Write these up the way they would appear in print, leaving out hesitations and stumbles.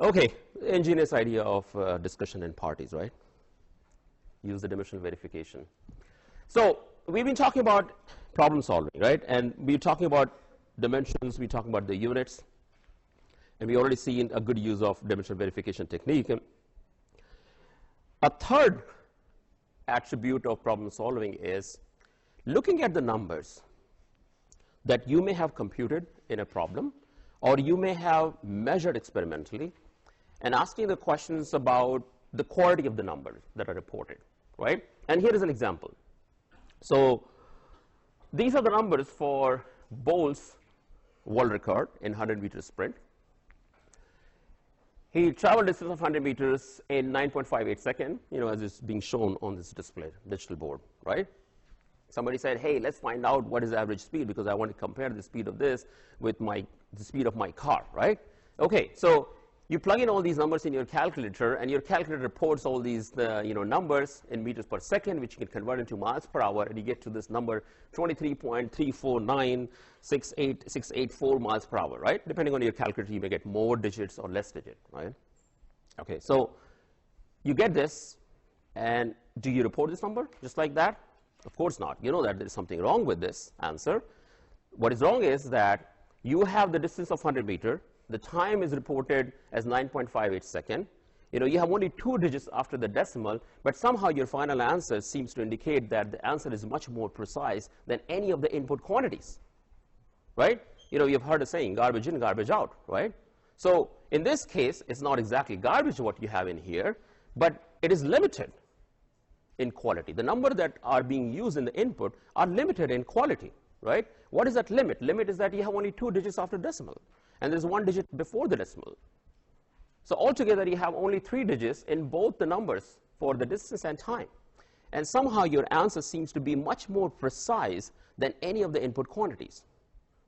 Okay, ingenious idea of discussion in parties, right? Use the dimensional verification. So we've been talking about problem solving, right? And we're talking about dimensions, we're talking about the units, and we already seen a good use of dimensional verification technique. And a third attribute of problem solving is looking at the numbers that you may have computed in a problem or you may have measured experimentally and asking the questions about the quality of the numbers that are reported, right? And here is an example. So these are the numbers for Bolt's world record in 100-meter sprint. He traveled distance of 100 meters in 9.58 seconds, as is being shown on this display, digital board, right? Somebody said, hey, let's find out what is average speed because I want to compare the speed of this with the speed of my car, right? Okay, so you plug in all these numbers in your calculator, and your calculator reports all these numbers in meters per second, which you can convert into miles per hour, and you get to this number 23.349684 miles per hour, right? Depending on your calculator, you may get more digits or less digit, right? Okay, so you get this, and do you report this number just like that? Of course not. You know that there is something wrong with this answer. What is wrong is that you have the distance of 100 meters. The time is reported as 9.58 seconds. You have only 2 digits after the decimal, but somehow your final answer seems to indicate that the answer is much more precise than any of the input quantities, right? You've heard a saying, garbage in, garbage out, right? So in this case, it's not exactly garbage what you have in here, but it is limited in quality. The number that are being used in the input are limited in quality, right? What is that limit? Limit is that you have only 2 digits after decimal, and there's 1 digit before the decimal. So altogether, you have only 3 digits in both the numbers for the distance and time. And somehow your answer seems to be much more precise than any of the input quantities.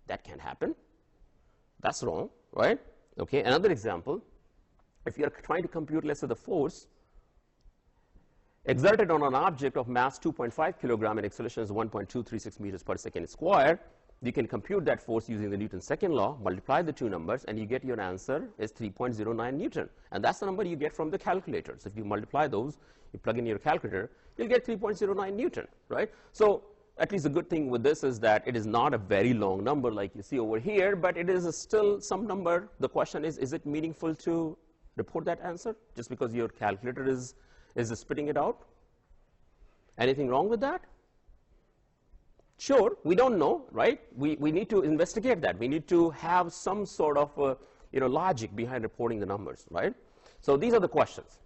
That can happen. That's wrong, right? Okay, another example. If you're trying to compute, let's say, the force exerted on an object of mass 2.5 kilogram and acceleration is 1.236 meters per second square, you can compute that force using the Newton's second law, multiply the 2 numbers, and you get your answer is 3.09 Newton. And that's the number you get from the calculator. So if you multiply those, you plug in your calculator, you'll get 3.09 Newton, right? So at least the good thing with this is that it is not a very long number like you see over here, but it is still some number. The question is it meaningful to report that answer just because your calculator is spitting it out? Anything wrong with that? Sure, we don't know, right? We need to investigate that. We need to have some sort of logic behind reporting the numbers, right? So these are the questions.